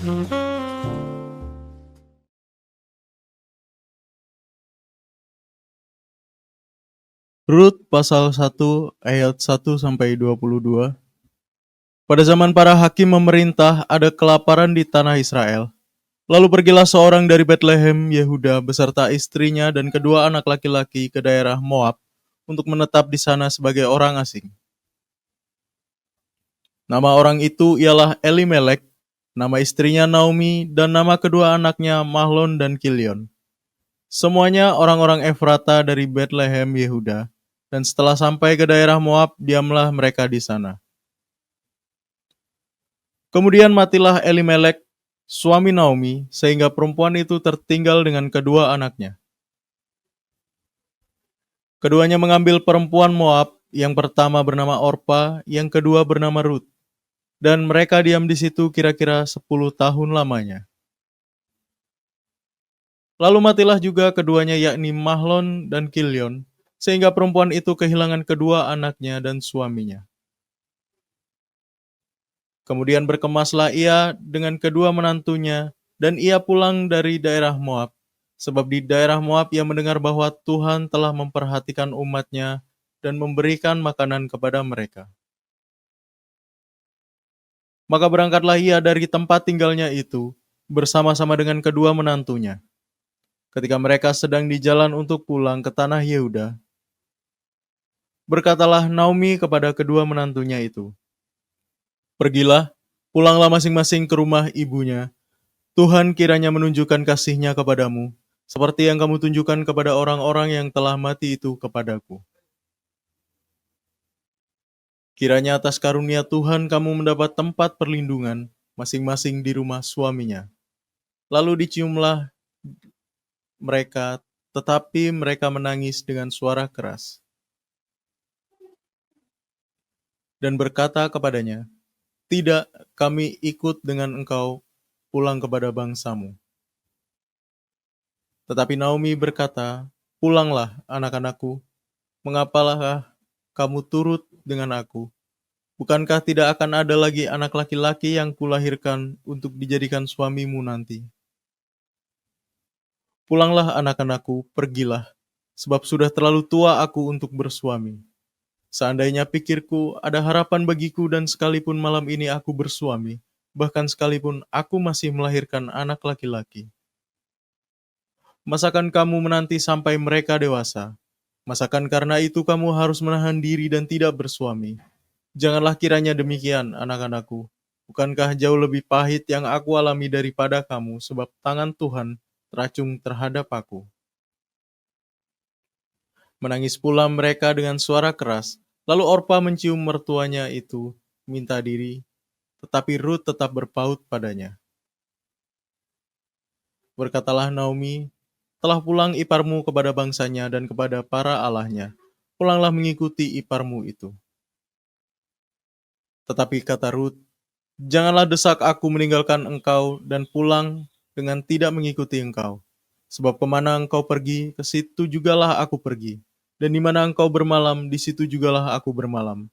Rut pasal 1 ayat 1-22. Pada zaman para hakim memerintah, ada kelaparan di tanah Israel. Lalu pergilah seorang dari Betlehem, Yehuda, beserta istrinya dan kedua anak laki-laki ke daerah Moab untuk menetap di sana sebagai orang asing. Nama orang itu ialah Elimelek, nama istrinya Naomi, dan nama kedua anaknya Mahlon dan Kilion. Semuanya orang-orang Efrata dari Betlehem, Yehuda, dan setelah sampai ke daerah Moab, diamlah mereka di sana. Kemudian matilah Elimelek, suami Naomi, sehingga perempuan itu tertinggal dengan kedua anaknya. Keduanya mengambil perempuan Moab, yang pertama bernama Orpa, yang kedua bernama Rut, dan mereka diam di situ kira-kira 10 tahun lamanya. Lalu matilah juga keduanya yakni Mahlon dan Kilion, sehingga perempuan itu kehilangan kedua anaknya dan suaminya. Kemudian berkemaslah ia dengan kedua menantunya, dan ia pulang dari daerah Moab, sebab di daerah Moab ia mendengar bahwa Tuhan telah memperhatikan umatnya dan memberikan makanan kepada mereka. Maka berangkatlah ia dari tempat tinggalnya itu, bersama-sama dengan kedua menantunya. Ketika mereka sedang di jalan untuk pulang ke tanah Yehuda, berkatalah Naomi kepada kedua menantunya itu, "Pergilah, pulanglah masing-masing ke rumah ibunya. Tuhan kiranya menunjukkan kasih-Nya kepadamu, seperti yang kamu tunjukkan kepada orang-orang yang telah mati itu kepadaku. Kiranya atas karunia Tuhan kamu mendapat tempat perlindungan, masing-masing di rumah suaminya." Lalu diciumlah mereka, tetapi mereka menangis dengan suara keras, dan berkata kepadanya, "Tidak, kami ikut dengan engkau pulang kepada bangsamu." Tetapi Naomi berkata, "Pulanglah, anak-anakku, mengapalah kamu turut dengan aku? Bukankah tidak akan ada lagi anak laki-laki yang kulahirkan untuk dijadikan suamimu nanti? Pulanglah, anak-anakku, pergilah, sebab sudah terlalu tua aku untuk bersuami. Seandainya pikirku ada harapan bagiku dan sekalipun malam ini aku bersuami, bahkan sekalipun aku masih melahirkan anak laki-laki. Masakan kamu menanti sampai mereka dewasa? Masakan karena itu kamu harus menahan diri dan tidak bersuami? Janganlah kiranya demikian, anak-anakku. Bukankah jauh lebih pahit yang aku alami daripada kamu, sebab tangan Tuhan teracung terhadap aku." Menangis pula mereka dengan suara keras. Lalu Orpa mencium mertuanya itu, minta diri, tetapi Rut tetap berpaut padanya. Berkatalah Naomi, "Telah pulang iparmu kepada bangsanya dan kepada para allahnya. Pulanglah mengikuti iparmu itu." Tetapi kata Rut, "Janganlah desak aku meninggalkan engkau dan pulang dengan tidak mengikuti engkau. Sebab kemana engkau pergi, ke situ jugalah aku pergi. Dan di mana engkau bermalam, di situ jugalah aku bermalam.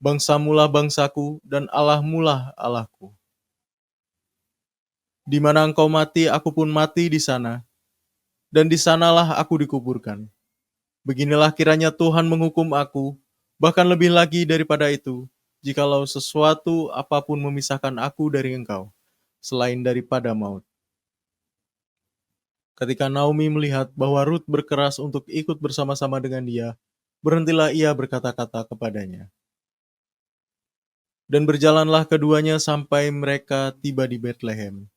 Bangsamulah bangsaku, dan Allahmulah Allahku. Di mana engkau mati, aku pun mati di sana, dan di sanalah aku dikuburkan. Beginilah kiranya Tuhan menghukum aku, bahkan lebih lagi daripada itu, jikalau sesuatu apapun memisahkan aku dari engkau, selain daripada maut." Ketika Naomi melihat bahwa Rut berkeras untuk ikut bersama-sama dengan dia, berhentilah ia berkata-kata kepadanya. Dan berjalanlah keduanya sampai mereka tiba di Betlehem.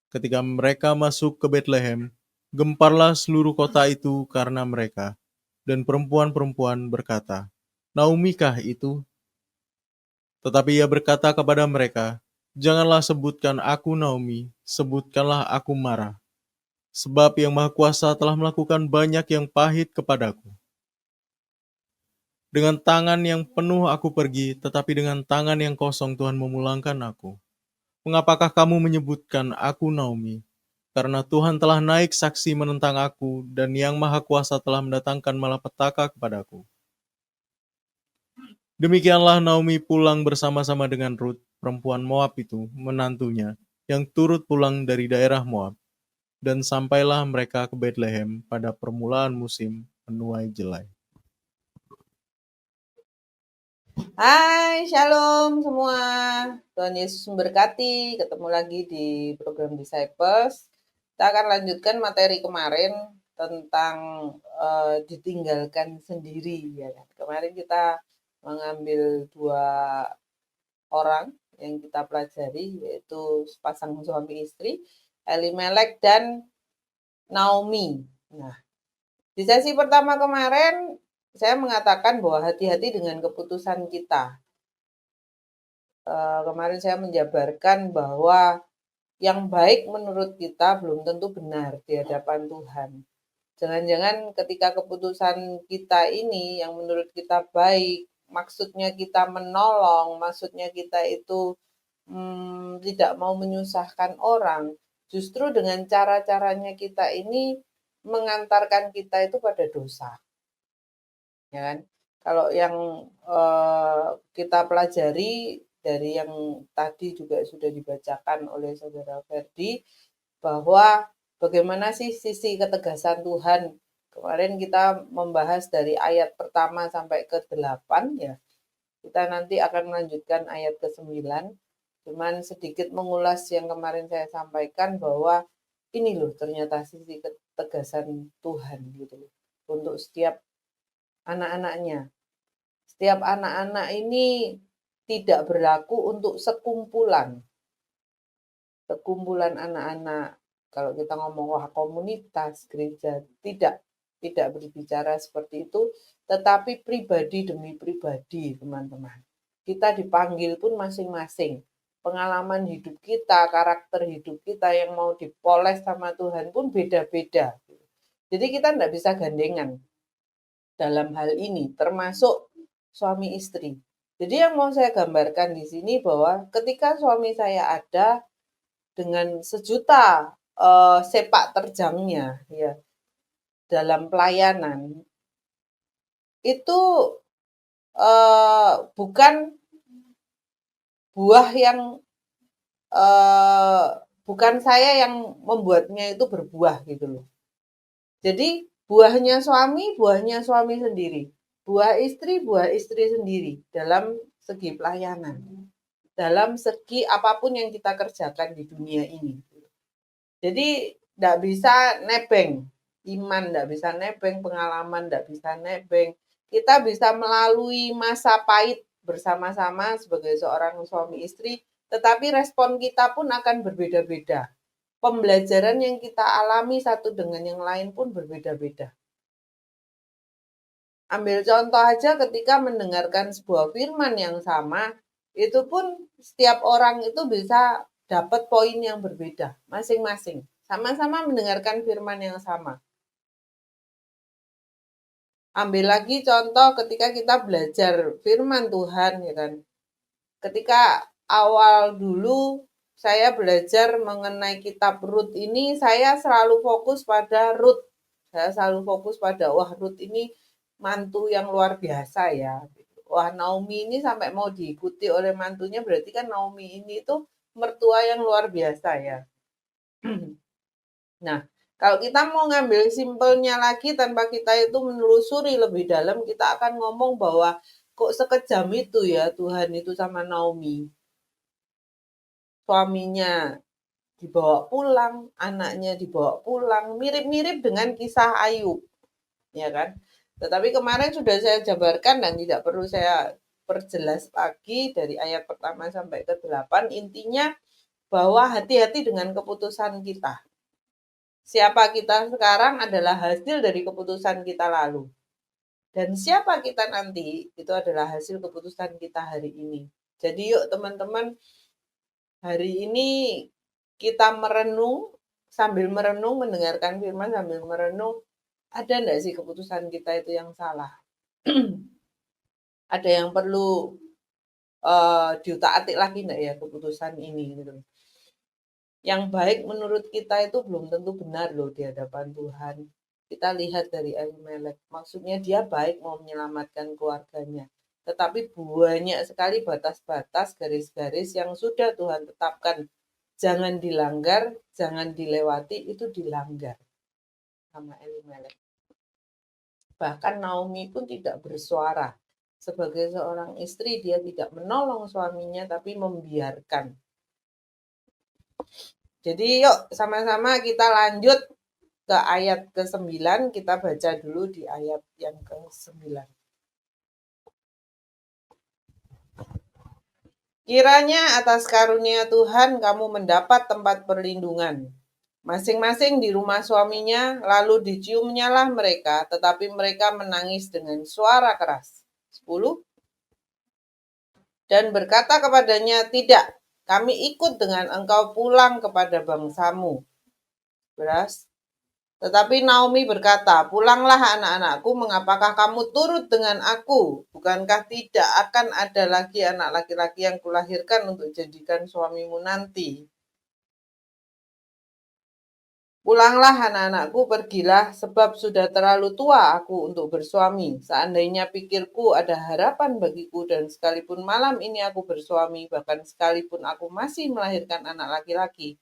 Ketika mereka masuk ke Betlehem, gemparlah seluruh kota itu karena mereka. Dan perempuan-perempuan berkata, "Naomi kah itu?" Tetapi ia berkata kepada mereka, "Janganlah sebutkan aku Naomi, sebutkanlah aku Mara. Sebab Yang Maha Kuasa telah melakukan banyak yang pahit kepadaku. Dengan tangan yang penuh aku pergi, tetapi dengan tangan yang kosong Tuhan memulangkan aku. Mengapakah kamu menyebutkan aku Naomi? Karena Tuhan telah naik saksi menentang aku, dan Yang Maha Kuasa telah mendatangkan malapetaka kepadaku." Demikianlah Naomi pulang bersama-sama dengan Rut, perempuan Moab itu, menantunya, yang turut pulang dari daerah Moab, dan sampailah mereka ke Betlehem pada permulaan musim menuai jelai. Hai, shalom semua. Tuhan Yesus memberkati. Ketemu lagi di program Disciples. Kita akan lanjutkan materi kemarin tentang ditinggalkan sendiri. Ya kan? Kemarin kita mengambil 2 orang yang kita pelajari, yaitu sepasang suami istri, Elimelek dan Naomi. Nah, di sesi pertama kemarin saya mengatakan bahwa hati-hati dengan keputusan kita. Kemarin saya menjabarkan bahwa yang baik menurut kita belum tentu benar di hadapan Tuhan. Jangan-jangan ketika keputusan kita ini yang menurut kita baik, maksudnya kita menolong, maksudnya kita itu tidak mau menyusahkan orang, justru dengan cara-caranya kita ini mengantarkan kita itu pada dosa. Ya kan? Kalau yang kita pelajari dari yang tadi juga sudah dibacakan oleh Saudara Ferdi, bahwa bagaimana sih sisi ketegasan Tuhan. Kemarin kita membahas dari ayat pertama sampai ke 8 ya. Kita nanti akan melanjutkan ayat ke-9. Cuman sedikit mengulas yang kemarin saya sampaikan bahwa ini loh ternyata sisi ketegasan Tuhan gitu loh. Untuk setiap anak-anaknya. Setiap anak-anak ini tidak berlaku untuk sekumpulan. Sekumpulan anak-anak. Kalau kita ngomong wah komunitas, gereja, tidak berbicara seperti itu, tetapi pribadi demi pribadi, teman-teman. Kita dipanggil pun masing-masing. Pengalaman hidup kita, karakter hidup kita yang mau dipoles sama Tuhan pun beda-beda. Jadi kita tidak bisa gandengan dalam hal ini, termasuk suami istri. Jadi yang mau saya gambarkan di sini bahwa ketika suami saya ada dengan sejuta sepak terjangnya ya dalam pelayanan, itu bukan buah yang bukan saya yang membuatnya itu berbuah gitu loh. Jadi buahnya suami sendiri. Buah istri sendiri dalam segi pelayanan. Dalam segi apapun yang kita kerjakan di dunia ini. Jadi tidak bisa nebeng. Iman tidak bisa nebeng, pengalaman tidak bisa nebeng. Kita bisa melalui masa pahit bersama-sama sebagai seorang suami istri, tetapi respon kita pun akan berbeda-beda. Pembelajaran yang kita alami satu dengan yang lain pun berbeda-beda. Ambil contoh aja ketika mendengarkan sebuah firman yang sama, itu pun setiap orang itu bisa dapat poin yang berbeda masing-masing. Sama-sama mendengarkan firman yang sama. Ambil lagi contoh ketika kita belajar firman Tuhan, ya kan. Ketika awal dulu saya belajar mengenai kitab Rut ini, saya selalu fokus pada Rut. Saya selalu fokus pada, wah Rut ini mantu yang luar biasa ya. Wah Naomi ini sampai mau diikuti oleh mantunya, berarti kan Naomi ini tuh mertua yang luar biasa ya. Nah, kalau kita mau ngambil simpelnya lagi tanpa kita itu menelusuri lebih dalam, kita akan ngomong bahwa kok sekejam itu ya Tuhan itu sama Naomi. Suaminya dibawa pulang, anaknya dibawa pulang, mirip-mirip dengan kisah Ayub, ya kan? Tetapi kemarin sudah saya jabarkan dan tidak perlu saya perjelas lagi dari ayat pertama sampai ke 8, intinya bahwa hati-hati dengan keputusan kita. Siapa kita sekarang adalah hasil dari keputusan kita lalu. Dan siapa kita nanti, itu adalah hasil keputusan kita hari ini. Jadi yuk teman-teman, hari ini kita merenung, sambil merenung, mendengarkan firman sambil merenung, ada enggak sih keputusan kita itu yang salah? Ada yang perlu diutak-atik lagi enggak ya keputusan ini gitu. Yang baik menurut kita itu belum tentu benar loh di hadapan Tuhan. Kita lihat dari Elimelek, maksudnya dia baik mau menyelamatkan keluarganya. Tetapi banyak sekali batas-batas, garis-garis yang sudah Tuhan tetapkan jangan dilanggar, jangan dilewati, itu dilanggar sama Elimelek. Bahkan Naomi pun tidak bersuara. Sebagai seorang istri, dia tidak menolong suaminya, tapi membiarkan. Jadi yuk sama-sama kita lanjut ke ayat ke-9, kita baca dulu di ayat yang ke-9. Kiranya atas karunia Tuhan kamu mendapat tempat perlindungan. Masing-masing di rumah suaminya, lalu diciumnyalah mereka, tetapi mereka menangis dengan suara keras. 10. Dan berkata kepadanya, tidak, kami ikut dengan engkau pulang kepada bangsamu. 11. Tetapi Naomi berkata, pulanglah anak-anakku, mengapakah kamu turut dengan aku? Bukankah tidak akan ada lagi anak laki-laki yang kulahirkan untuk jadikan suamimu nanti? Pulanglah anak-anakku, pergilah, sebab sudah terlalu tua aku untuk bersuami. Seandainya pikirku ada harapan bagiku, dan sekalipun malam ini aku bersuami, bahkan sekalipun aku masih melahirkan anak laki-laki,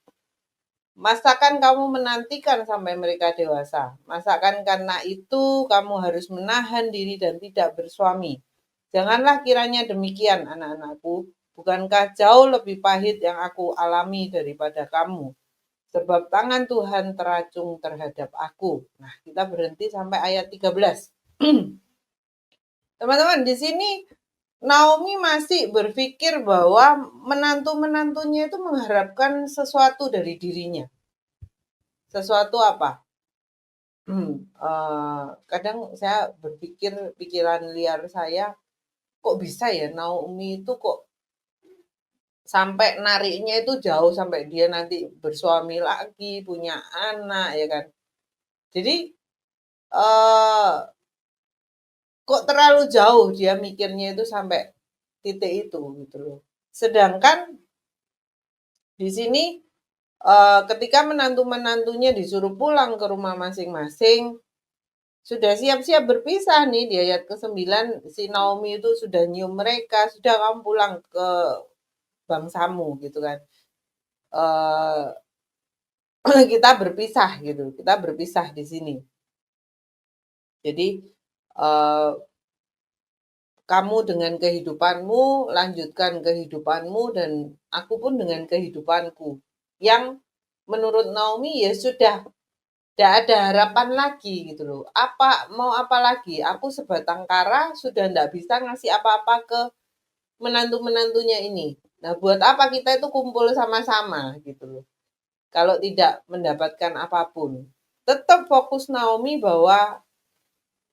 masakan kamu menantikan sampai mereka dewasa? Masakan karena itu kamu harus menahan diri dan tidak bersuami? Janganlah kiranya demikian, anak-anakku. Bukankah jauh lebih pahit yang aku alami daripada kamu? Sebab tangan Tuhan teracung terhadap aku. Nah, kita berhenti sampai ayat 13. Teman-teman, di sini Naomi masih berpikir bahwa menantu-menantunya itu mengharapkan sesuatu dari dirinya. Sesuatu apa? Kadang saya berpikir, pikiran liar saya, kok bisa ya Naomi itu kok sampai nariknya itu jauh sampai dia nanti bersuami lagi, punya anak, ya kan. Jadi kok terlalu jauh dia mikirnya itu sampai titik itu gitu loh. Sedangkan di sini ketika menantu-menantunya disuruh pulang ke rumah masing-masing, sudah siap-siap berpisah nih di ayat ke-9, si Naomi itu sudah nyium mereka, sudah kamu pulang ke bangsamu gitu kan. Kita berpisah gitu, kita berpisah di sini. Jadi kamu dengan kehidupanmu, lanjutkan kehidupanmu, dan aku pun dengan kehidupanku. Yang menurut Naomi ya sudah, tidak ada harapan lagi gitu loh. Mau apa lagi? Aku sebatang kara sudah tidak bisa ngasih apa-apa ke menantu-menantunya ini. Nah, buat apa kita itu kumpul sama-sama gitu loh. Kalau tidak mendapatkan apapun. Tetap fokus Naomi bahwa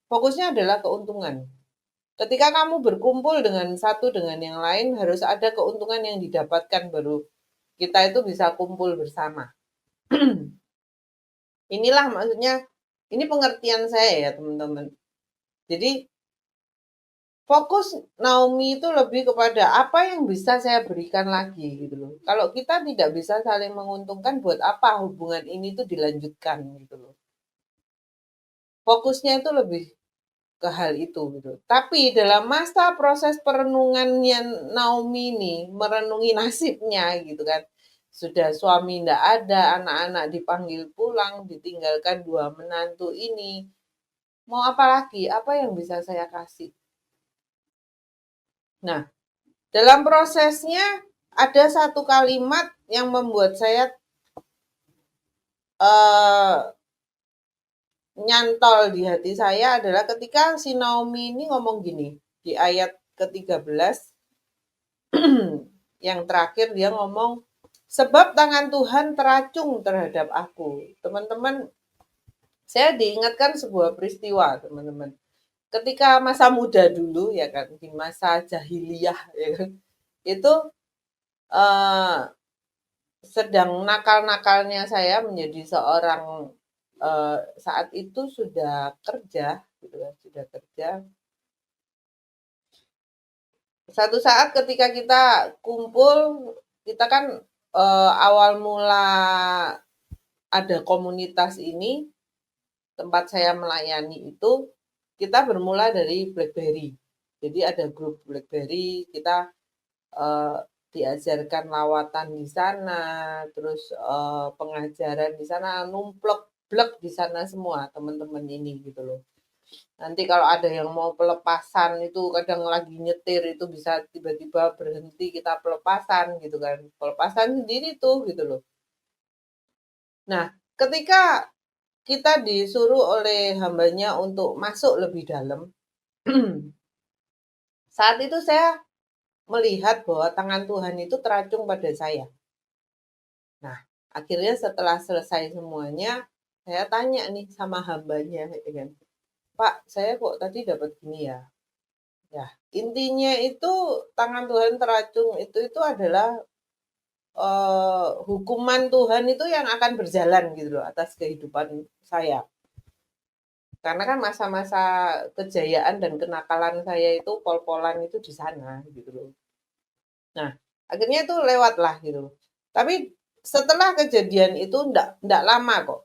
fokusnya adalah keuntungan. Ketika kamu berkumpul dengan satu dengan yang lain, harus ada keuntungan yang didapatkan baru kita itu bisa kumpul bersama. Inilah maksudnya, ini pengertian saya ya teman-teman. Jadi fokus Naomi itu lebih kepada apa yang bisa saya berikan lagi gitu loh. Kalau kita tidak bisa saling menguntungkan, buat apa hubungan ini tuh dilanjutkan gitu loh. Fokusnya itu lebih ke hal itu gitu. Tapi dalam masa proses perenungannya Naomi ini, merenungi nasibnya gitu kan. Sudah suami ndak ada, anak-anak dipanggil pulang, ditinggalkan dua menantu ini. Mau apa lagi? Apa yang bisa saya kasih? Nah, dalam prosesnya ada satu kalimat yang membuat saya nyantol di hati saya adalah ketika si Naomi ini ngomong gini, di ayat ke-13, yang terakhir dia ngomong, sebab tangan Tuhan teracung terhadap aku. Teman-teman, saya diingatkan sebuah peristiwa, teman-teman. Ketika masa muda dulu, ya kan, di masa jahiliyah, ya kan, itu sedang nakal-nakalnya saya menjadi seorang saat itu sudah kerja, gitu kan, sudah kerja. Satu saat ketika kita kumpul, kita kan awal mula ada komunitas ini, tempat saya melayani itu, kita bermula dari BlackBerry. Jadi ada grup BlackBerry, kita diajarkan lawatan di sana, terus, pengajaran di sana, numplek-blek di sana semua teman-teman ini gitu loh. Nanti kalau ada yang mau pelepasan itu kadang lagi nyetir itu bisa tiba-tiba berhenti kita pelepasan gitu kan, pelepasan sendiri tuh gitu loh. Nah, ketika kita disuruh oleh hambanya untuk masuk lebih dalam, saat itu saya melihat bahwa tangan Tuhan itu teracung pada saya. Nah, akhirnya setelah selesai semuanya, saya tanya nih sama hambanya gitu kan, "Pak, saya kok tadi dapat gini ya?" Ya, intinya itu tangan Tuhan teracung itu adalah, hukuman Tuhan itu yang akan berjalan gitu loh atas kehidupan saya. Karena kan masa-masa kejayaan dan kenakalan saya itu pol-polan itu di sana gitu loh. Nah, akhirnya itu lewatlah gitu. Tapi setelah kejadian itu ndak lama kok,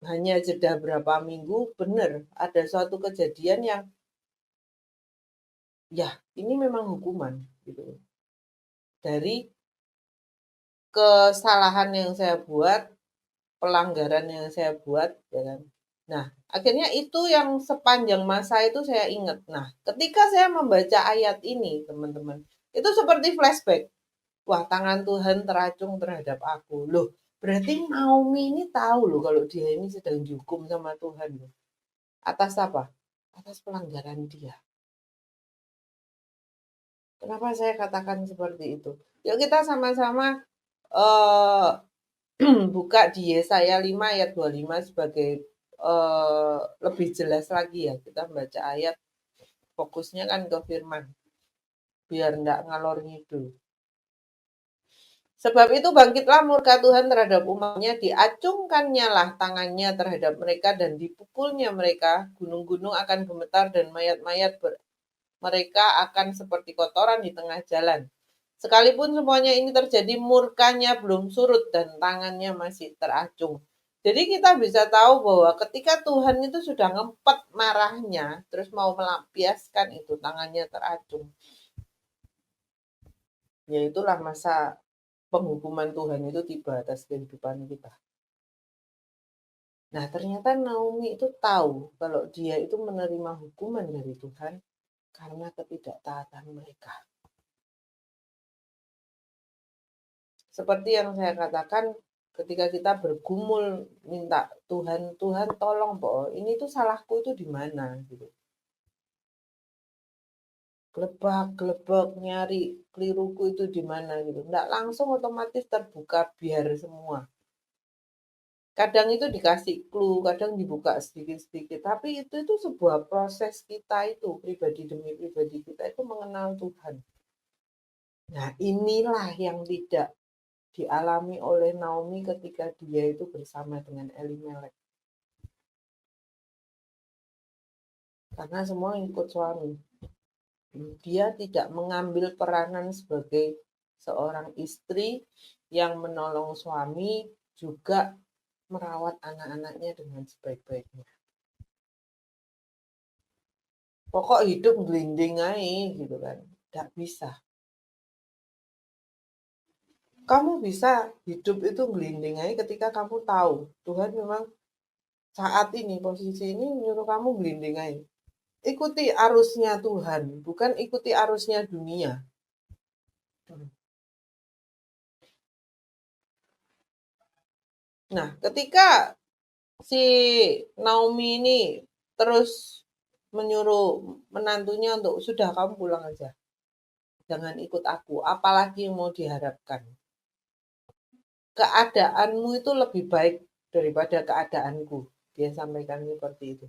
hanya jeda berapa minggu, bener ada suatu kejadian yang, ya ini memang hukuman gitu loh. Dari kesalahan yang saya buat, pelanggaran yang saya buat, ya kan. Nah, akhirnya itu yang sepanjang masa itu saya ingat. Nah, ketika saya membaca ayat ini, teman-teman, itu seperti flashback. Wah, tangan Tuhan teracung terhadap aku. Loh, berarti Naomi ini tahu loh kalau dia ini sedang dihukum sama Tuhan loh. Atas apa? Atas pelanggaran dia. Kenapa saya katakan seperti itu? Yuk kita sama-sama eh, buka di Yesaya 5 ayat 25 sebagai lebih jelas lagi ya. Kita baca ayat, fokusnya kan ke firman. Biar enggak ngalor ngidul. Sebab itu bangkitlah murka Tuhan terhadap umatnya, diacungkannya lah tangannya terhadap mereka dan dipukulnya mereka. Gunung-gunung akan gemetar dan mayat-mayat mereka akan seperti kotoran di tengah jalan. Sekalipun semuanya ini terjadi, murkanya belum surut dan tangannya masih teracung. Jadi kita bisa tahu bahwa ketika Tuhan itu sudah ngempet marahnya, terus mau melampiaskan itu, tangannya teracung. Ya itulah masa penghukuman Tuhan itu tiba atas kehidupan kita. Nah, ternyata Naomi itu tahu kalau dia itu menerima hukuman dari Tuhan karena ketidaktaatan mereka. Seperti yang saya katakan, ketika kita bergumul minta Tuhan, Tuhan tolong po, ini tuh salahku itu di mana gitu. Gelebak nyari keliruku itu di mana gitu. Nggak langsung otomatis terbuka biar semua. Kadang itu dikasih clue, kadang dibuka sedikit-sedikit. Tapi itu sebuah proses kita itu, pribadi demi pribadi kita itu mengenal Tuhan. Nah, inilah yang tidak dialami oleh Naomi ketika dia itu bersama dengan Elimelek. Karena semua ikut suami. Dia tidak mengambil peranan sebagai seorang istri yang menolong suami, juga merawat anak-anaknya dengan sebaik-baiknya. Pokok hidup gelinding aja gitu kan. Tidak bisa. Kamu bisa hidup itu gelinding aja ketika kamu tahu Tuhan memang saat ini, posisi ini nyuruh kamu gelinding aja. Ikuti arusnya Tuhan, bukan ikuti arusnya dunia. Nah, ketika si Naomi ini terus menyuruh menantunya untuk sudah kamu pulang aja. Jangan ikut aku, apalagi yang mau diharapkan. Keadaanmu itu lebih baik daripada keadaanku. Dia sampaikan seperti itu.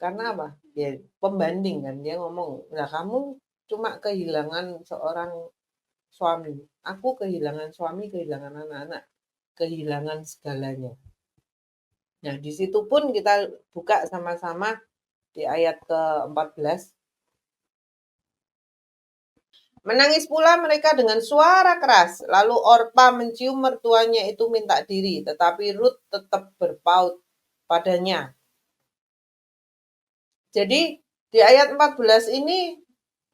Karena apa? Ya pembanding kan, dia ngomong, nah kamu cuma kehilangan seorang suami. Aku kehilangan suami, kehilangan anak-anak, kehilangan segalanya. Nah, di situ pun kita buka sama-sama di ayat ke-14. Menangis pula mereka dengan suara keras. Lalu Orpa mencium mertuanya itu minta diri, tetapi Ruth tetap berpaut padanya. Jadi di ayat 14 ini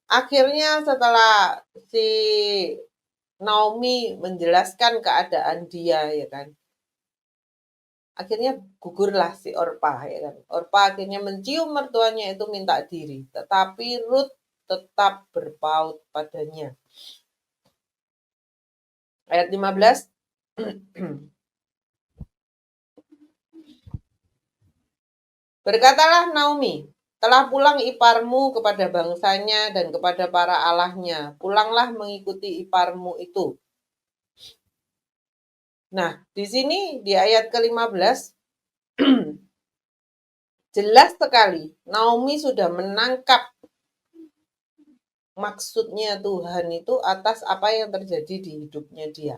akhirnya setelah si Naomi menjelaskan keadaan dia, ya kan. Akhirnya gugurlah si Orpa, ya kan. Orpa akhirnya mencium mertuanya itu minta diri, tetapi Ruth tetap berpaut padanya. Ayat 15. Berkatalah Naomi, telah pulang iparmu kepada bangsanya dan kepada para allahnya. Pulanglah mengikuti iparmu itu. Nah, di sini di ayat ke-15 jelas sekali Naomi sudah menangkap maksudnya Tuhan itu atas apa yang terjadi di hidupnya dia.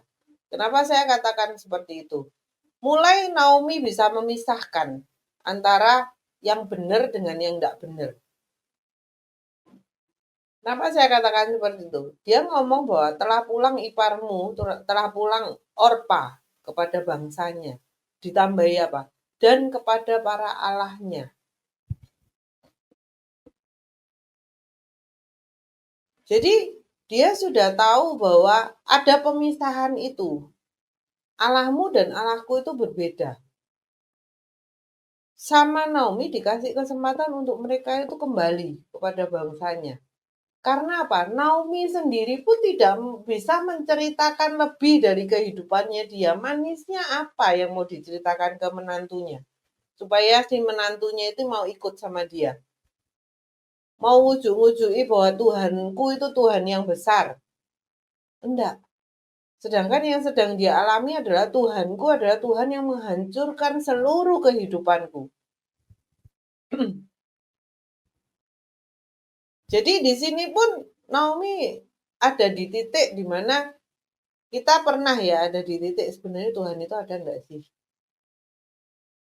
Kenapa saya katakan seperti itu? Mulai Naomi bisa memisahkan antara yang benar dengan yang tidak benar. Kenapa saya katakan seperti itu? Dia ngomong bahwa telah pulang iparmu, telah pulang Orpa kepada bangsanya. Ditambahi apa? Dan kepada para allahnya. Jadi dia sudah tahu bahwa ada pemisahan itu. Allahmu dan Allahku itu berbeda. Sama Naomi dikasih kesempatan untuk mereka itu kembali kepada bangsanya. Karena apa? Naomi sendiri pun tidak bisa menceritakan lebih dari kehidupannya dia. Manisnya apa yang mau diceritakan ke menantunya? Supaya si menantunya itu mau ikut sama dia. Mau ujuk-ujuki bahwa Tuhanku itu Tuhan yang besar. Enggak. Sedangkan yang sedang dia alami adalah Tuhanku adalah Tuhan yang menghancurkan seluruh kehidupanku. Jadi di sini pun Naomi ada di titik di mana kita pernah ya ada di titik sebenarnya Tuhan itu ada enggak sih?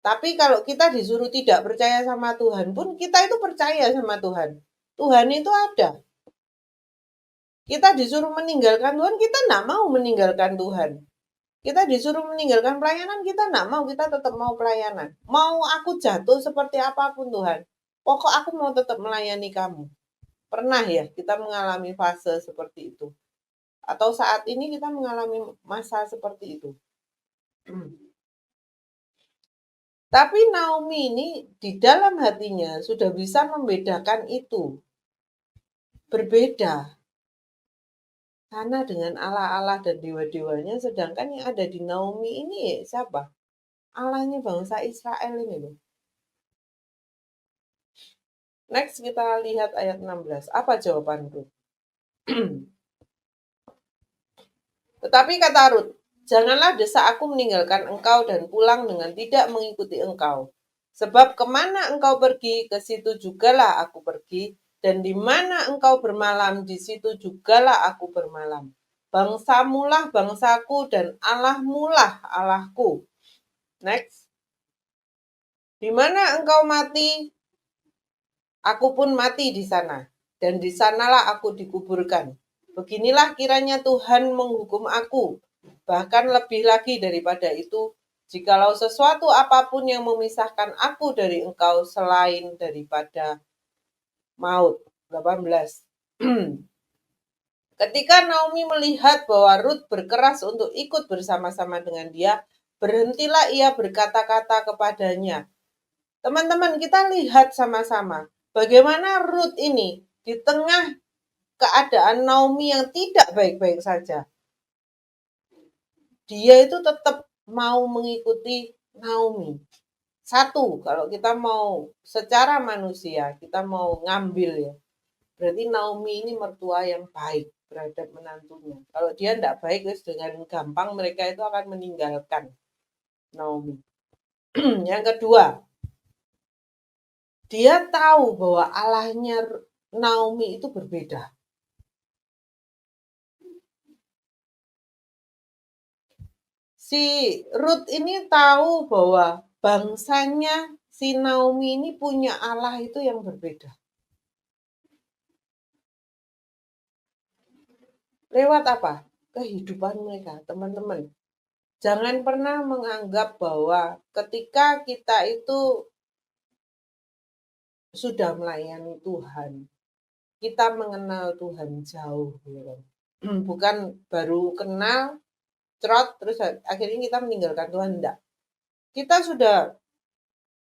Tapi kalau kita disuruh tidak percaya sama Tuhan pun kita itu percaya sama Tuhan. Tuhan itu ada. Kita disuruh meninggalkan Tuhan, kita enggak mau meninggalkan Tuhan. Kita disuruh meninggalkan pelayanan, kita enggak mau, kita tetap mau pelayanan. Mau aku jatuh seperti apapun Tuhan. Pokok aku mau tetap melayani kamu. Pernah ya kita mengalami fase seperti itu. Atau saat ini kita mengalami masa seperti itu. Tapi Naomi ini di dalam hatinya sudah bisa membedakan itu. Berbeda. Sana dengan Allah-Allah dan dewa-dewanya, sedangkan yang ada di Naomi ini siapa? Allahnya bangsa Israel ini loh. Next kita lihat ayat 16. Apa jawabanku? Tetapi kata Rut, janganlah desak aku meninggalkan engkau dan pulang dengan tidak mengikuti engkau. Sebab kemana engkau pergi, ke situ jugalah aku pergi, dan di mana engkau bermalam, di situ jugalah aku bermalam. Bangsamulah bangsaku, dan Allahmulah Allahku. Next. Di mana engkau mati, aku pun mati di sana, dan di sanalah aku dikuburkan. Beginilah kiranya Tuhan menghukum aku, bahkan lebih lagi daripada itu, jikalau sesuatu apapun yang memisahkan aku dari engkau selain daripada maut. 18. Ketika Naomi melihat bahwa Ruth berkeras untuk ikut bersama-sama dengan dia, berhentilah ia berkata-kata kepadanya. Teman-teman, kita lihat sama-sama bagaimana Ruth ini di tengah keadaan Naomi yang tidak baik-baik saja. Dia itu tetap mau mengikuti Naomi. Satu, kalau kita mau secara manusia, kita mau ngambil ya. Berarti Naomi ini mertua yang baik terhadap menantunya. Kalau dia tidak baik, dengan gampang mereka itu akan meninggalkan Naomi. Yang kedua, dia tahu bahwa Allahnya Naomi itu berbeda. Si Ruth ini tahu bahwa bangsanya si Naomi ini punya Allah itu yang berbeda. Lewat apa? Kehidupan mereka, teman-teman. Jangan pernah menganggap bahwa ketika kita itu sudah melayani Tuhan, kita mengenal Tuhan jauh. Ya kan? bukan baru kenal, cerot, terus akhirnya kita meninggalkan Tuhan, enggak. Kita sudah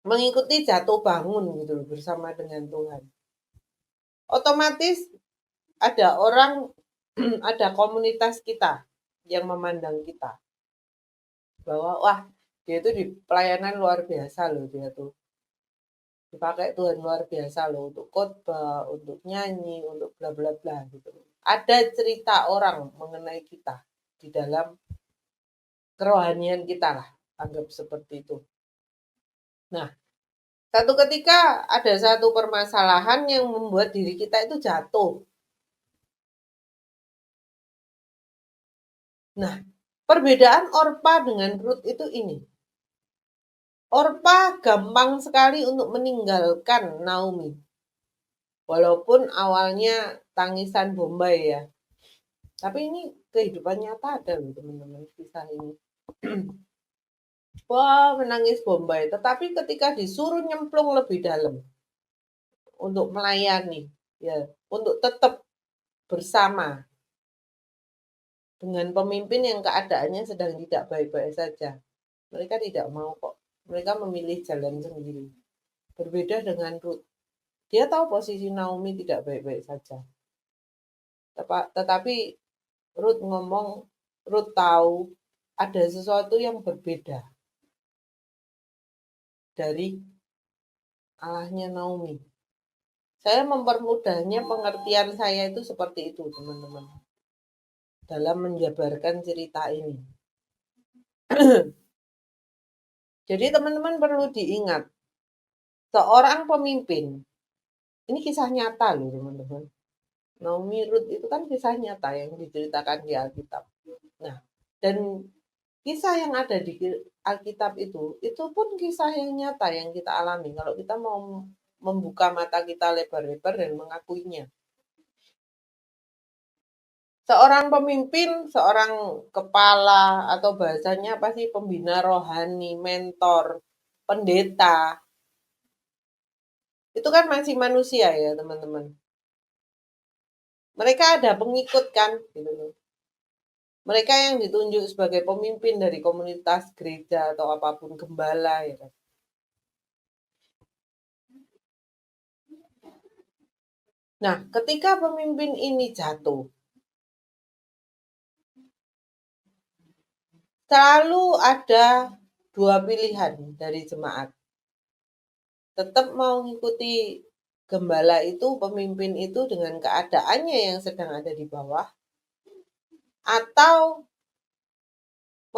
mengikuti jatuh bangun gitu loh bersama dengan Tuhan. Otomatis ada orang, ada komunitas kita yang memandang kita bahwa wah dia itu di pelayanan luar biasa loh, dia tuh dipakai Tuhan luar biasa loh untuk khotbah, untuk nyanyi, untuk bla bla bla gitu. Ada cerita orang mengenai kita di dalam kerohanian kita lah, anggap seperti itu. Nah, satu ketika ada satu permasalahan yang membuat diri kita itu jatuh. Nah, perbedaan Orpa dengan Ruth itu ini. Orpa gampang sekali untuk meninggalkan Naomi. Walaupun awalnya tangisan Bombay ya. Tapi ini kehidupan nyata ada loh teman-teman kisah ini. Wah, menangis Bombay. Tetapi ketika disuruh nyemplung lebih dalam untuk melayani, ya, untuk tetap bersama dengan pemimpin yang keadaannya sedang tidak baik-baik saja. Mereka tidak mau kok. Mereka memilih jalan sendiri. Berbeda dengan Ruth. Dia tahu posisi Naomi tidak baik-baik saja. Tetapi Ruth tahu ada sesuatu yang berbeda dari Allahnya Naomi. Saya mempermudahnya pengertian saya itu seperti itu, teman-teman. Dalam menjabarkan cerita ini. Jadi teman-teman perlu diingat, seorang pemimpin, ini kisah nyata loh teman-teman. Naomi Ruth itu kan kisah nyata yang diceritakan di Alkitab. Nah, dan kisah yang ada di Alkitab itu pun kisah yang nyata yang kita alami. Kalau kita mau membuka mata kita lebar-lebar dan mengakuinya. Seorang pemimpin, seorang kepala, atau bahasanya apa sih, pembina rohani, mentor, pendeta, itu kan masih manusia ya teman-teman. Mereka ada pengikut kan, gitu loh. Mereka yang ditunjuk sebagai pemimpin dari komunitas gereja atau apapun, gembala ya kan. Nah, ketika pemimpin ini jatuh, selalu ada dua pilihan dari jemaat. Tetap mau mengikuti gembala itu, pemimpin itu dengan keadaannya yang sedang ada di bawah, atau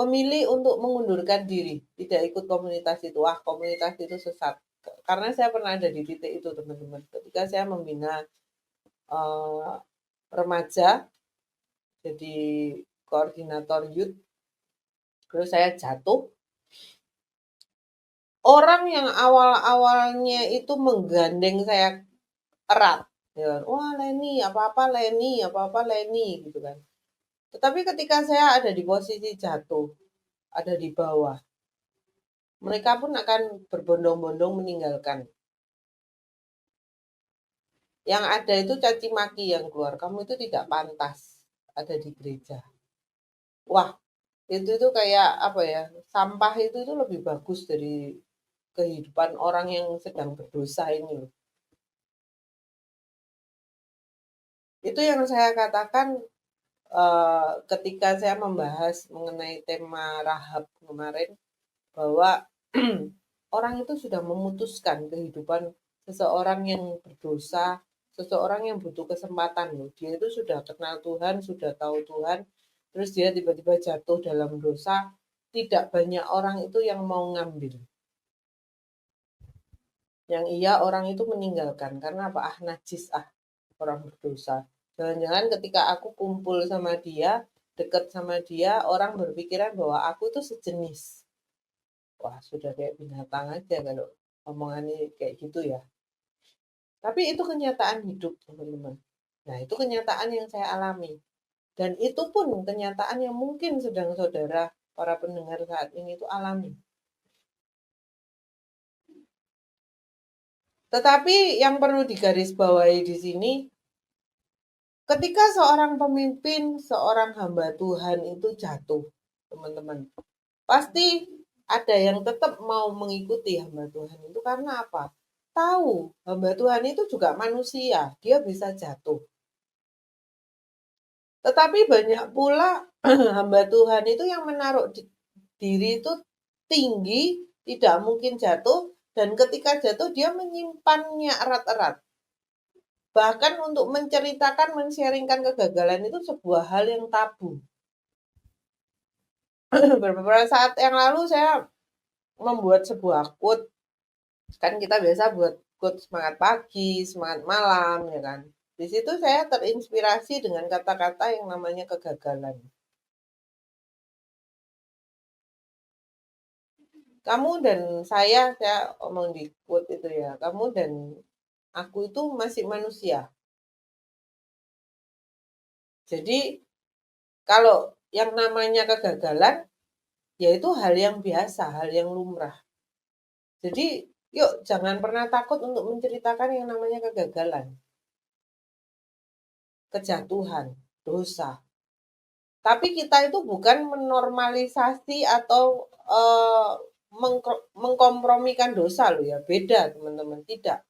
memilih untuk mengundurkan diri, tidak ikut komunitas itu. Wah, komunitas itu sesat. Karena saya pernah ada di titik itu, teman-teman. Ketika saya membina remaja, jadi koordinator youth, terus saya jatuh. Orang yang awal-awalnya itu menggandeng saya erat, ya kan? Wah Leni, apa-apa Leni, apa-apa Leni, gitu kan. Tetapi ketika saya ada di posisi jatuh, ada di bawah, mereka pun akan berbondong-bondong meninggalkan. Yang ada itu caci maki yang keluar, kamu itu tidak pantas ada di gereja. Wah, itu kayak apa ya? Sampah itu lebih bagus dari kehidupan orang yang sedang berdosa ini loh. Itu yang saya katakan ketika saya membahas mengenai tema Rahab kemarin, bahwa orang itu sudah memutuskan kehidupan seseorang yang berdosa, seseorang yang butuh kesempatan loh. Dia itu sudah kenal Tuhan, sudah tahu Tuhan, terus dia tiba-tiba jatuh dalam dosa, tidak banyak orang itu yang mau ngambil. Yang iya orang itu meninggalkan, karena apa? Ah najis ah, orang berdosa. Jangan-jangan ketika aku kumpul sama dia, deket sama dia, orang berpikiran bahwa aku itu sejenis. Wah, sudah kayak binatang aja kalau omongannya kayak gitu ya. Tapi itu kenyataan hidup, teman-teman. Nah, itu kenyataan yang saya alami. Dan itu pun kenyataan yang mungkin sedang saudara, para pendengar saat ini itu alami. Tetapi yang perlu digarisbawahi di sini, Ketika seorang pemimpin, seorang hamba Tuhan itu jatuh, teman-teman, pasti ada yang tetap mau mengikuti hamba Tuhan itu karena apa? Tahu hamba Tuhan itu juga manusia, dia bisa jatuh. Tetapi banyak pula hamba Tuhan itu yang menaruh diri itu tinggi, tidak mungkin jatuh, dan ketika jatuh dia menyimpannya erat-erat. Bahkan untuk menceritakan, men-sharing-kan kegagalan itu sebuah hal yang tabu. Beberapa saat yang lalu saya membuat sebuah quote, kan kita biasa buat quote semangat pagi, semangat malam, ya kan. Di situ saya terinspirasi dengan kata-kata yang namanya kegagalan. Kamu dan saya omong di quote itu ya, kamu dan aku itu masih manusia. Jadi kalau yang namanya kegagalan, yaitu hal yang biasa, hal yang lumrah. Jadi yuk jangan pernah takut untuk menceritakan yang namanya kegagalan, kejatuhan, dosa. Tapi kita itu bukan menormalisasi atau mengkompromikan dosa loh ya, beda teman-teman, tidak.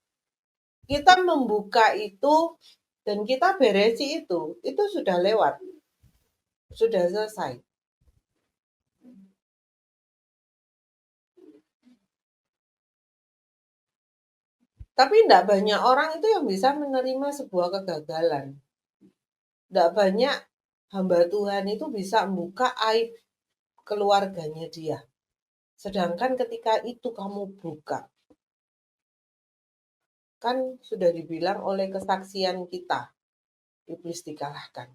Kita membuka itu dan kita beresi itu sudah lewat, sudah selesai. Tapi tidak banyak orang itu yang bisa menerima sebuah kegagalan. Tidak banyak hamba Tuhan itu bisa membuka aib keluarganya dia. Sedangkan ketika itu kamu buka, kan sudah dibilang oleh kesaksian kita, iblis dikalahkan.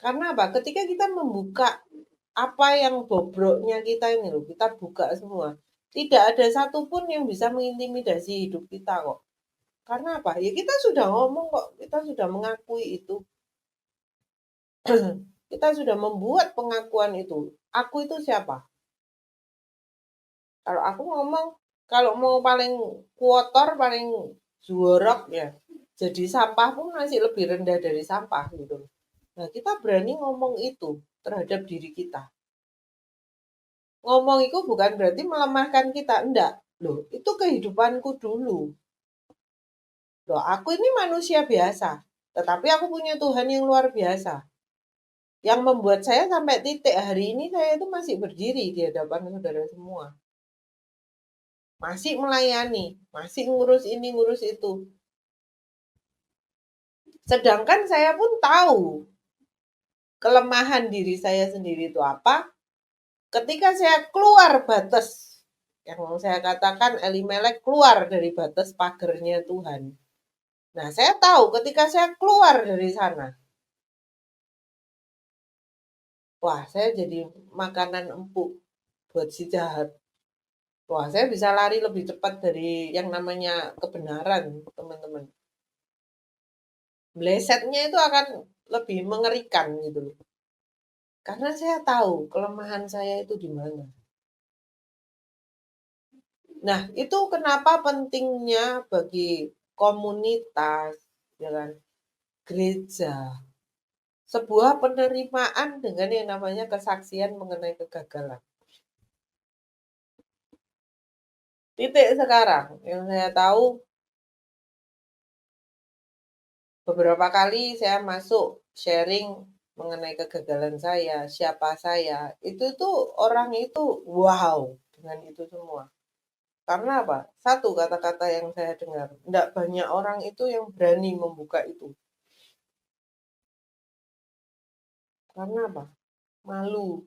Karena apa? Ketika kita membuka apa yang bobroknya kita ini loh, kita buka semua. Tidak ada satupun yang bisa mengintimidasi hidup kita kok. Karena apa? Ya kita sudah ngomong kok, kita sudah mengakui itu. Kita sudah membuat pengakuan itu. Aku itu siapa? Kalau aku ngomong, kalau mau paling kotor, paling jorok ya, jadi sampah pun masih lebih rendah dari sampah gitu. Nah, kita berani ngomong itu terhadap diri kita. Ngomong itu bukan berarti melemahkan kita, enggak. Loh, itu kehidupanku dulu. Loh, aku ini manusia biasa, tetapi aku punya Tuhan yang luar biasa. Yang membuat saya sampai titik hari ini saya itu masih berdiri di hadapan saudara semua. Masih melayani, masih ngurus ini, ngurus itu. Sedangkan saya pun tahu kelemahan diri saya sendiri itu apa. Ketika saya keluar batas, yang saya katakan Elimelek keluar dari batas pagernya Tuhan. Nah, saya tahu ketika saya keluar dari sana, wah, saya jadi makanan empuk buat si jahat. Wah, saya bisa lari lebih cepat dari yang namanya kebenaran, teman-teman. Blesetnya itu akan lebih mengerikan gitu loh. Karena saya tahu kelemahan saya itu di mana. Nah, itu kenapa pentingnya bagi komunitas, ya kan, gereja, sebuah penerimaan dengan yang namanya kesaksian mengenai kegagalan. Titik sekarang yang saya tahu beberapa kali saya masuk sharing mengenai kegagalan saya, siapa saya, itu tuh orang itu wow dengan itu semua. Karena apa? Satu kata-kata yang saya dengar, tidak banyak orang itu yang berani membuka itu. Karena apa? Malu,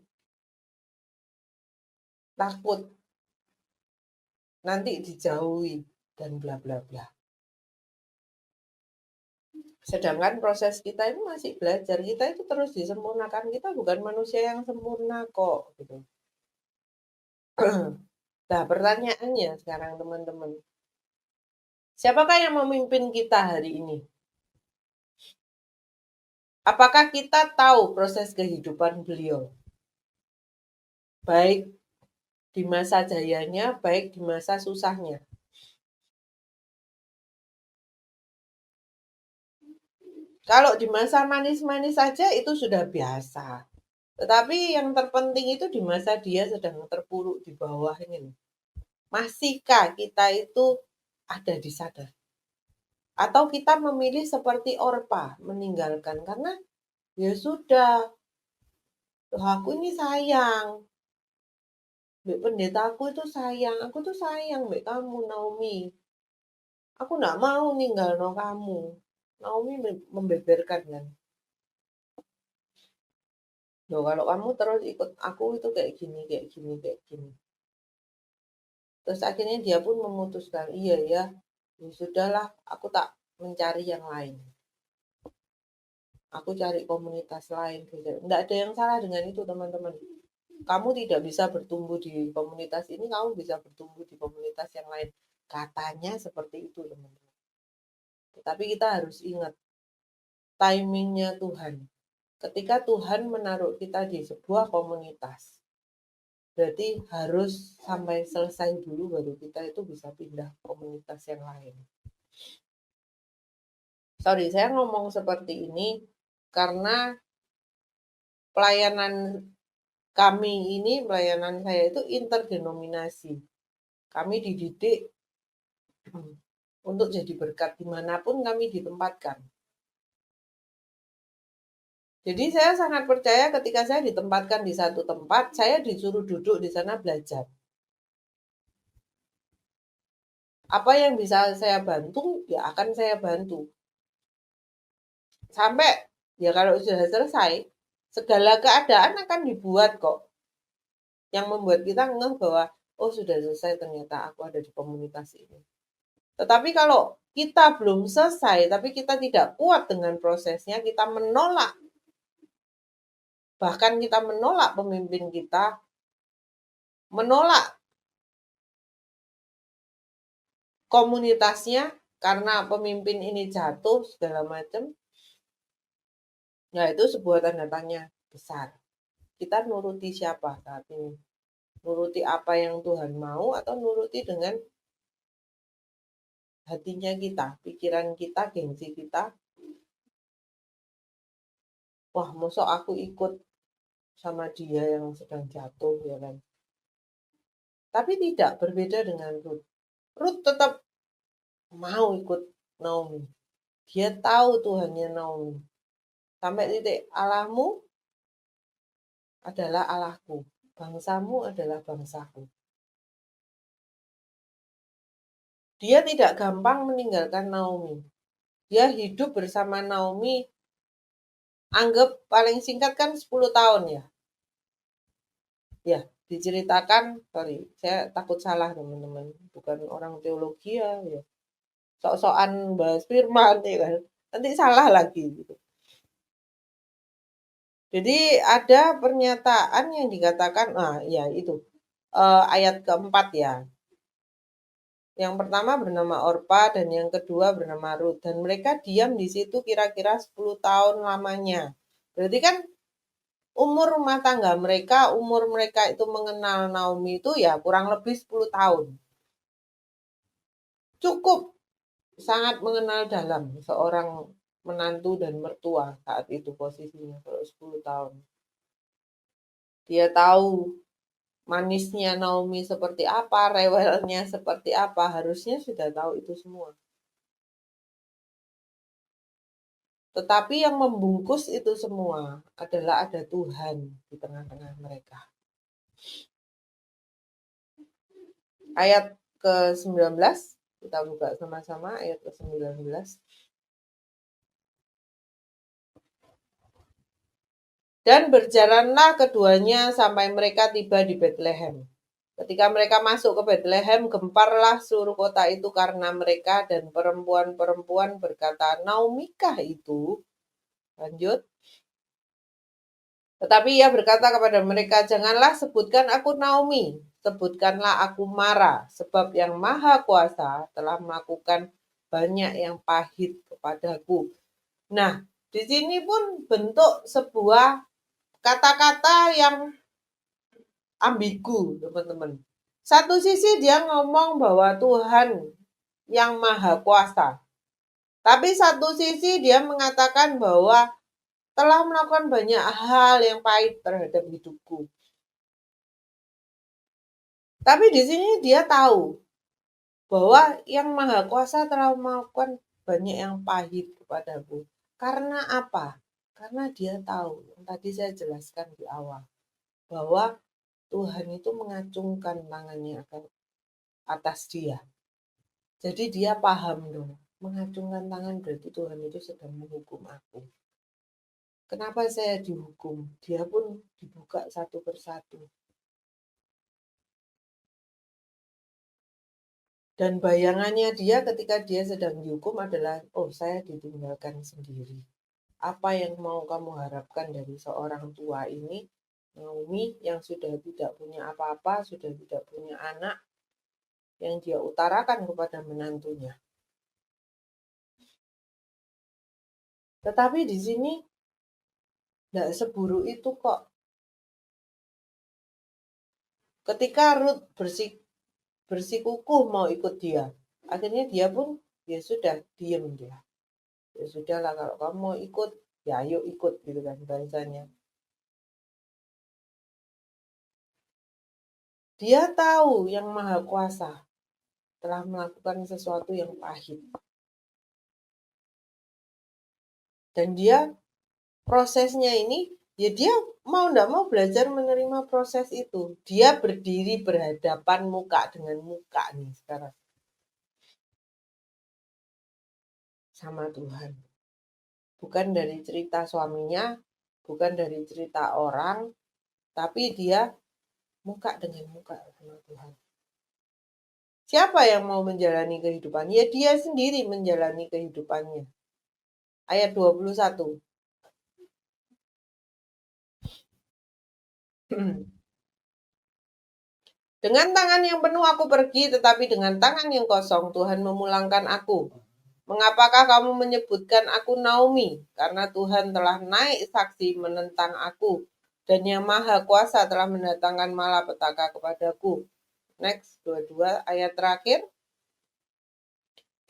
takut, nanti dijauhi, dan bla bla bla. Sedangkan proses kita itu masih belajar, kita itu terus disempurnakan. Kita bukan manusia yang sempurna kok. Gitu. Nah, pertanyaannya sekarang teman-teman, siapakah yang memimpin kita hari ini? Apakah kita tahu proses kehidupan beliau? Baik di masa jayanya, baik di masa susahnya. Kalau di masa manis-manis saja itu sudah biasa. Tetapi yang terpenting itu di masa dia sedang terpuruk di bawah ini loh. Masihkah kita itu ada di sana? Atau kita memilih seperti Orpa, meninggalkan karena ya sudah, loh aku ini sayang, mbak pendetaku itu sayang, aku tuh sayang mbak kamu Naomi. Aku nggak mau ninggal no kamu. Naomi membeberkan kan. Loh kalau kamu terus ikut aku itu kayak gini, kayak gini, kayak gini. Terus akhirnya dia pun memutuskan, iya ya, ya sudahlah, aku tak mencari yang lain. Aku cari komunitas lain. Nggak ada yang salah dengan itu teman-teman. Kamu tidak bisa bertumbuh di komunitas ini, kamu bisa bertumbuh di komunitas yang lain. Katanya seperti itu teman-teman. Tetapi kita harus ingat, timingnya Tuhan. Ketika Tuhan menaruh kita di sebuah komunitas, berarti harus sampai selesai dulu baru kita itu bisa pindah komunitas yang lain. Sorry, saya ngomong seperti ini karena pelayanan kami ini, pelayanan saya itu interdenominasi. Kami dididik untuk jadi berkat dimanapun kami ditempatkan. Jadi saya sangat percaya ketika saya ditempatkan di satu tempat, saya disuruh duduk di sana belajar. Apa yang bisa saya bantu, ya akan saya bantu. Sampai, ya kalau sudah selesai, segala keadaan akan dibuat kok. Yang membuat kita ngeh bahwa, oh sudah selesai ternyata aku ada di komunitas ini. Tetapi kalau kita belum selesai, tapi kita tidak kuat dengan prosesnya, kita menolak. Bahkan kita menolak pemimpin kita, menolak komunitasnya karena pemimpin ini jatuh segala macam. Ya itu sebuah tanda tanya besar. Kita nuruti siapa saat ini? Nuruti apa yang Tuhan mau atau nuruti dengan hatinya kita, pikiran kita, gengsi kita? Wah, mosok aku ikut sama dia yang sedang jatuh ya kan. Tapi tidak, berbeda dengan Ruth. Ruth tetap mau ikut Naomi. Dia tahu Tuhannya Naomi. Sampai titik Allahmu adalah Allahku. Bangsamu adalah bangsaku. Dia tidak gampang meninggalkan Naomi. Dia hidup bersama Naomi, anggap paling singkat kan 10 tahun ya. Ya, diceritakan, sorry, saya takut salah teman-teman. Bukan orang teologi ya. Sok-sokan bahas firman ya kan. Nanti salah lagi gitu. Jadi ada pernyataan yang dikatakan, ya itu ayat keempat ya. Yang pertama bernama Orpa dan yang kedua bernama Ruth. Dan mereka diam di situ kira-kira 10 tahun lamanya. Berarti kan umur rumah tangga mereka, umur mereka itu mengenal Naomi itu ya kurang lebih 10 tahun. Cukup sangat mengenal dalam seorang menantu dan mertua saat itu posisinya kalau 10 tahun. Dia tahu manisnya Naomi seperti apa, rewelnya seperti apa, harusnya sudah tahu itu semua. Tetapi yang membungkus itu semua adalah ada Tuhan di tengah-tengah mereka. Ayat ke-19, kita buka sama-sama ayat ke-19. Dan berjalanlah keduanya sampai mereka tiba di Betlehem. Ketika mereka masuk ke Betlehem, gemparlah seluruh kota itu karena mereka dan perempuan-perempuan berkata, Naomikah itu? Lanjut. Tetapi ia berkata kepada mereka, janganlah sebutkan aku Naomi, sebutkanlah aku Mara, sebab yang Maha Kuasa telah melakukan banyak yang pahit kepadaku. Nah, di sini pun bentuk sebuah kata-kata yang ambigu, teman-teman. Satu sisi dia ngomong bahwa Tuhan yang Maha Kuasa Tapi satu sisi dia mengatakan bahwa telah melakukan banyak hal yang pahit terhadap hidupku. Tapi di sini dia tahu bahwa Yang Maha Kuasa telah melakukan banyak yang pahit kepadaku. Karena apa? Karena dia tahu, yang tadi saya jelaskan di awal, bahwa Tuhan itu mengacungkan tangannya atas dia. Jadi dia paham dong, mengacungkan tangan berarti Tuhan itu sedang menghukum aku. Kenapa saya dihukum? Dia pun dibuka satu persatu. Dan bayangannya dia ketika dia sedang dihukum adalah, oh saya ditinggalkan sendiri. Apa yang mau kamu harapkan dari seorang tua ini, Naomi, yang sudah tidak punya apa-apa, sudah tidak punya anak, yang dia utarakan kepada menantunya. Tetapi di sini tidak seburuk itu kok. Ketika Ruth bersikukuh mau ikut dia, akhirnya dia pun ya sudah diem dia. Ya sudahlah kalau kamu mau ikut, ya ayo ikut gitu kan bahasanya. Dia tahu Yang Maha Kuasa telah melakukan sesuatu yang pahit. Dan dia prosesnya ini, ya dia mau enggak mau belajar menerima proses itu. Dia berdiri berhadapan muka dengan muka nih sekarang sama Tuhan. Bukan dari cerita suaminya, bukan dari cerita orang, tapi dia muka dengan muka sama Tuhan. Siapa yang mau menjalani kehidupan? Ya dia sendiri menjalani kehidupannya. Ayat 21. Dengan tangan yang penuh aku pergi, tetapi dengan tangan yang kosong Tuhan memulangkan aku. Mengapakah kamu menyebutkan aku Naomi? Karena Tuhan telah naik saksi menentang aku, dan Yang Maha Kuasa telah mendatangkan malapetaka kepadaku. Next, 22 ayat terakhir.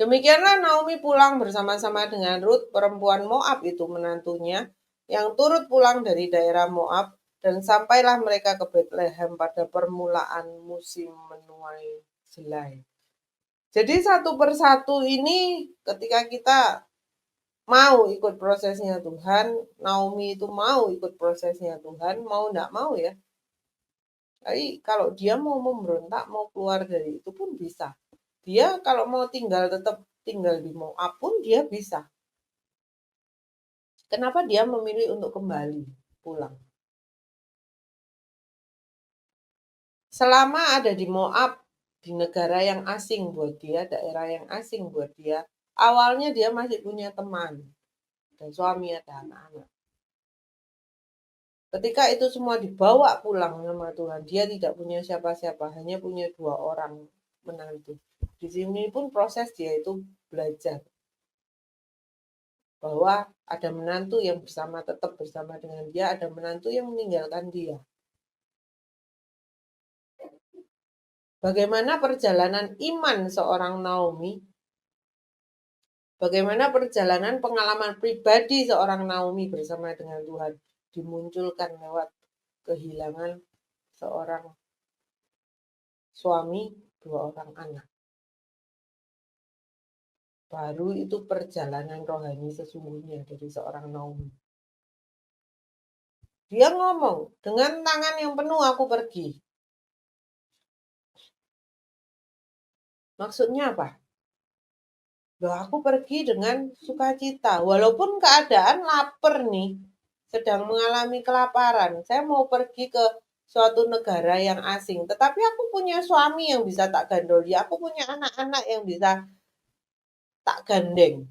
Demikianlah Naomi pulang bersama-sama dengan Ruth, perempuan Moab itu menantunya, yang turut pulang dari daerah Moab, dan sampailah mereka ke Bethlehem pada permulaan musim menuai jelai. Jadi satu persatu ini ketika kita mau ikut prosesnya Tuhan, Naomi itu mau ikut prosesnya Tuhan, mau enggak mau ya. Tapi kalau dia mau memberontak, mau keluar dari itu pun bisa. Dia kalau mau tetap tinggal di Moab pun dia bisa. Kenapa dia memilih untuk kembali pulang? Selama ada di Moab, di negara yang asing buat dia, daerah yang asing buat dia, awalnya dia masih punya teman dan suami, ada anak-anak. Ketika itu semua dibawa pulang sama Tuhan, dia tidak punya siapa-siapa, hanya punya 2 orang menantu. Di sini pun proses dia itu belajar bahwa ada menantu yang tetap bersama dengan dia, ada menantu yang meninggalkan dia. Bagaimana perjalanan iman seorang Naomi? Bagaimana perjalanan pengalaman pribadi seorang Naomi bersama dengan Tuhan dimunculkan lewat kehilangan seorang suami, 2 orang anak. Baru itu perjalanan rohani sesungguhnya dari seorang Naomi. Dia ngomong, dengan tangan yang penuh aku pergi. Maksudnya apa? Loh, aku pergi dengan sukacita. Walaupun keadaan lapar nih, sedang mengalami kelaparan. Saya mau pergi ke suatu negara yang asing. Tetapi aku punya suami yang bisa tak gandoli. Aku punya anak-anak yang bisa tak gandeng.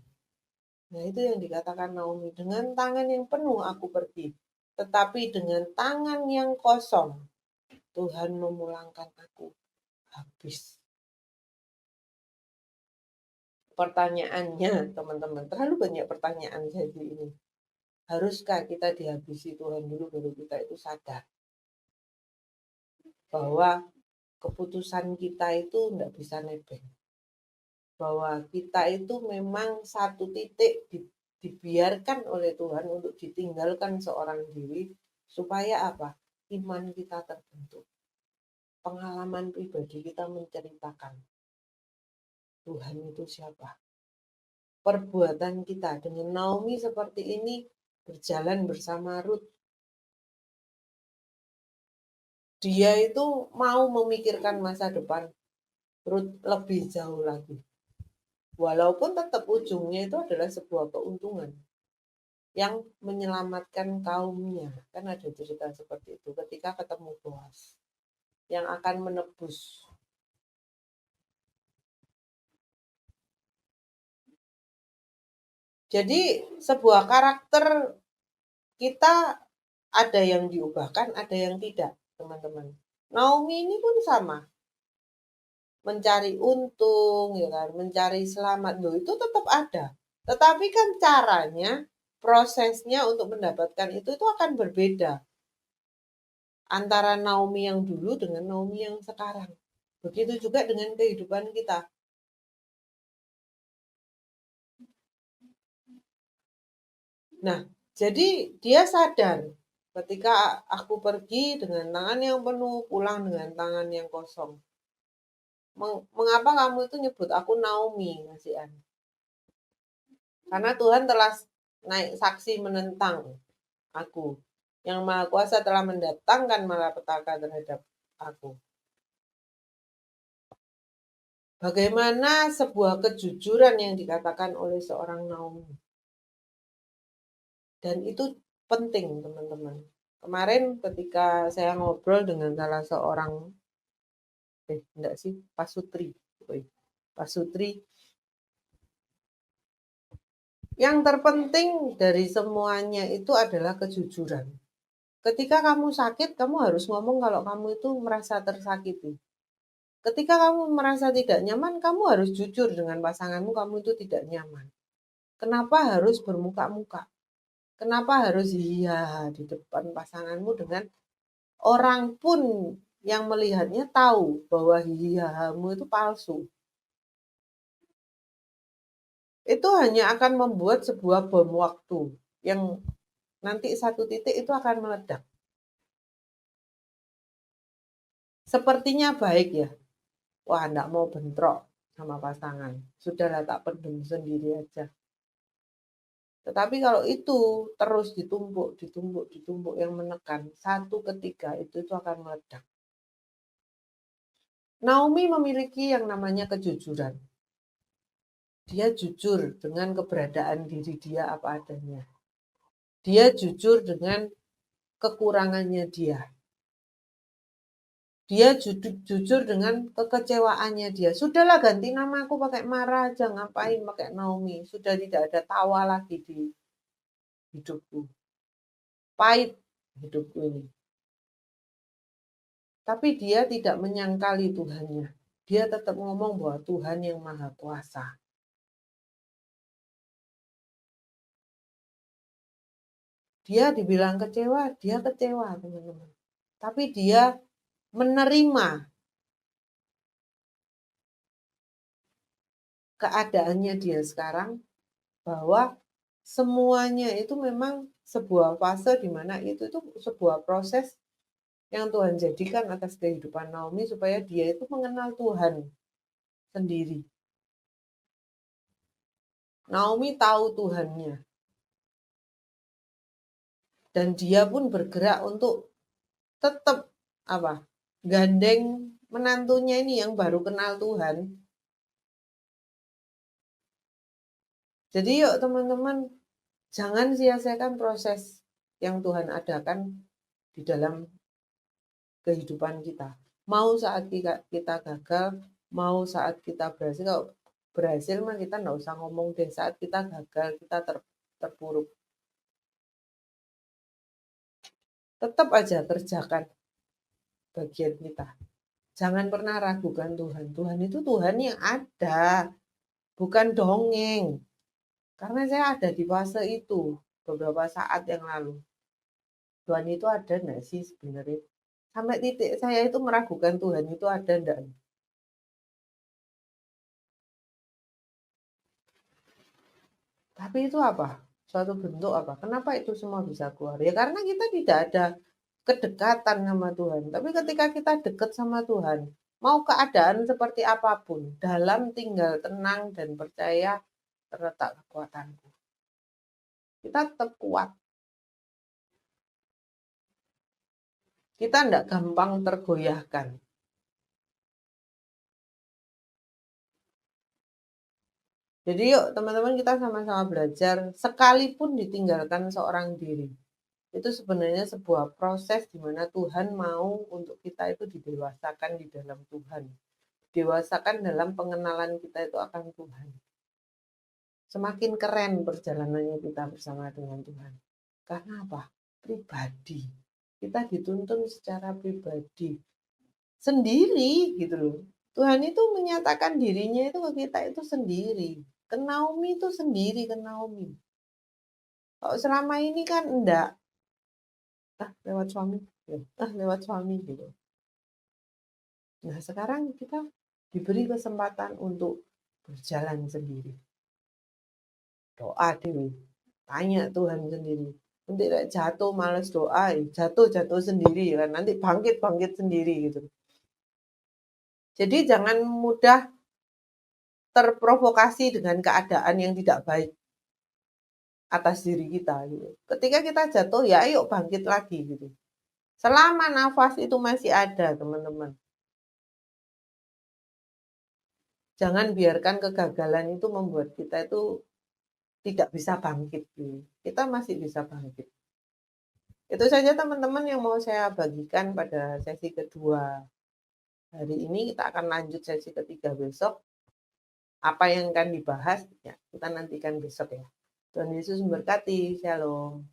Nah, itu yang dikatakan Naomi. Dengan tangan yang penuh aku pergi. Tetapi dengan tangan yang kosong, Tuhan memulangkan aku habis. Pertanyaannya, teman-teman, terlalu banyak pertanyaan jadi ini. Haruskah kita dihabisi Tuhan dulu baru kita itu sadar bahwa keputusan kita itu tidak bisa nebeng. bahwa kita itu memang satu titik dibiarkan oleh Tuhan untuk ditinggalkan seorang diri supaya apa? Iman kita terbentuk. Pengalaman pribadi kita menceritakan Tuhan itu siapa. Perbuatan kita dengan Naomi seperti ini berjalan bersama Ruth. Dia itu mau memikirkan masa depan Ruth lebih jauh lagi. Walaupun tetap ujungnya itu adalah sebuah keuntungan yang menyelamatkan kaumnya. Kan ada cerita seperti itu ketika ketemu Boas yang akan menebus. Jadi sebuah karakter kita ada yang diubahkan, ada yang tidak, teman-teman. Naomi ini pun sama. Mencari untung, ya kan, mencari selamat, loh itu tetap ada. Tetapi kan caranya, prosesnya untuk mendapatkan itu akan berbeda. Antara Naomi yang dulu dengan Naomi yang sekarang. Begitu juga dengan kehidupan kita. Nah, jadi dia sadar ketika aku pergi dengan tangan yang penuh, pulang dengan tangan yang kosong. Mengapa kamu itu nyebut aku Naomi, Mas Ian? Karena Tuhan telah naik saksi menentang aku. Yang Maha Kuasa telah mendatangkan malapetaka terhadap aku. Bagaimana sebuah kejujuran yang dikatakan oleh seorang Naomi. Dan itu penting, teman-teman. Kemarin ketika saya ngobrol dengan salah seorang, enggak sih, Pasutri. Pasutri. Yang terpenting dari semuanya itu adalah kejujuran. Ketika kamu sakit, kamu harus ngomong kalau kamu itu merasa tersakiti. Ketika kamu merasa tidak nyaman, kamu harus jujur dengan pasanganmu, kamu itu tidak nyaman. Kenapa harus bermuka-muka? Kenapa harus iya di depan pasanganmu dengan orang pun yang melihatnya tahu bahwa hiyamu itu palsu? Itu hanya akan membuat sebuah bom waktu yang nanti satu titik itu akan meledak. Sepertinya baik ya. Wah, enggak mau bentrok sama pasangan. Sudahlah tak pendem sendiri aja. Tetapi kalau itu terus ditumpuk yang menekan, satu ketika itu akan meledak. Naomi memiliki yang namanya kejujuran. Dia jujur dengan keberadaan diri dia apa adanya. Dia jujur dengan kekurangannya dia. Dia jujur dengan kekecewaannya dia. Sudahlah ganti nama aku pakai Mara aja, ngapain pakai Naomi. Sudah tidak ada tawa lagi di hidupku. Pahit hidupku ini. Tapi dia tidak menyangkali Tuhannya. Dia tetap ngomong bahwa Tuhan yang Maha Kuasa. Dia dibilang kecewa, dia kecewa, teman-teman. Tapi dia menerima keadaannya dia sekarang bahwa semuanya itu memang sebuah fase di mana itu sebuah proses yang Tuhan jadikan atas kehidupan Naomi supaya dia itu mengenal Tuhan sendiri. Naomi tahu Tuhannya. Dan dia pun bergerak untuk tetap gandeng menantunya ini yang baru kenal Tuhan. Jadi yuk teman-teman, jangan sia-siakan proses yang Tuhan adakan di dalam kehidupan kita. Mau saat kita gagal, mau saat kita berhasil. Kalau berhasil mah kita nggak usah ngomong deh. Saat kita gagal, kita terpuruk. Tetap aja kerjakan bagian kita. Jangan pernah ragukan Tuhan. Tuhan itu Tuhan yang ada, bukan dongeng. Karena saya ada di fase itu beberapa saat yang lalu. Tuhan itu ada enggak sih sebenarnya? Sampai titik saya itu meragukan Tuhan itu ada enggak. Tapi itu apa? Suatu bentuk apa? Kenapa itu semua bisa keluar? Ya karena kita tidak ada kedekatan sama Tuhan. Tapi ketika kita dekat sama Tuhan, mau keadaan seperti apapun, dalam tinggal tenang dan percaya terletak kekuatanku. Kita tetap kuat. Kita tidak gampang tergoyahkan. Jadi yuk teman-teman kita sama-sama belajar, sekalipun ditinggalkan seorang diri. Itu sebenarnya sebuah proses di mana Tuhan mau untuk kita itu didewasakan di dalam Tuhan. Dewasakan dalam pengenalan kita itu akan Tuhan. Semakin keren perjalanannya kita bersama dengan Tuhan. Karena apa? Pribadi. Kita dituntun secara pribadi. Sendiri gitu loh. Tuhan itu menyatakan dirinya itu ke kita itu sendiri. Ke Naomi itu sendiri ke Naomi. Kalau selama ini kan enggak. Lewat suami. Lewat suami gitu. Nah sekarang kita diberi kesempatan untuk berjalan sendiri. Doa dewi, tanya Tuhan sendiri. Nanti jatuh males doa, jatuh sendiri kan. Nanti bangkit sendiri gitu. Jadi jangan mudah terprovokasi dengan keadaan yang tidak baik atas diri kita gitu. Ketika kita jatuh ya ayo bangkit lagi gitu. Selama nafas itu masih ada teman-teman. Jangan biarkan kegagalan itu membuat kita itu tidak bisa bangkit. Gitu. Kita masih bisa bangkit. Itu saja teman-teman yang mau saya bagikan pada sesi kedua hari ini. Kita akan lanjut sesi ketiga besok. Apa yang akan dibahas, ya kita nantikan besok ya. Tuhan Yesus memberkati. Shalom.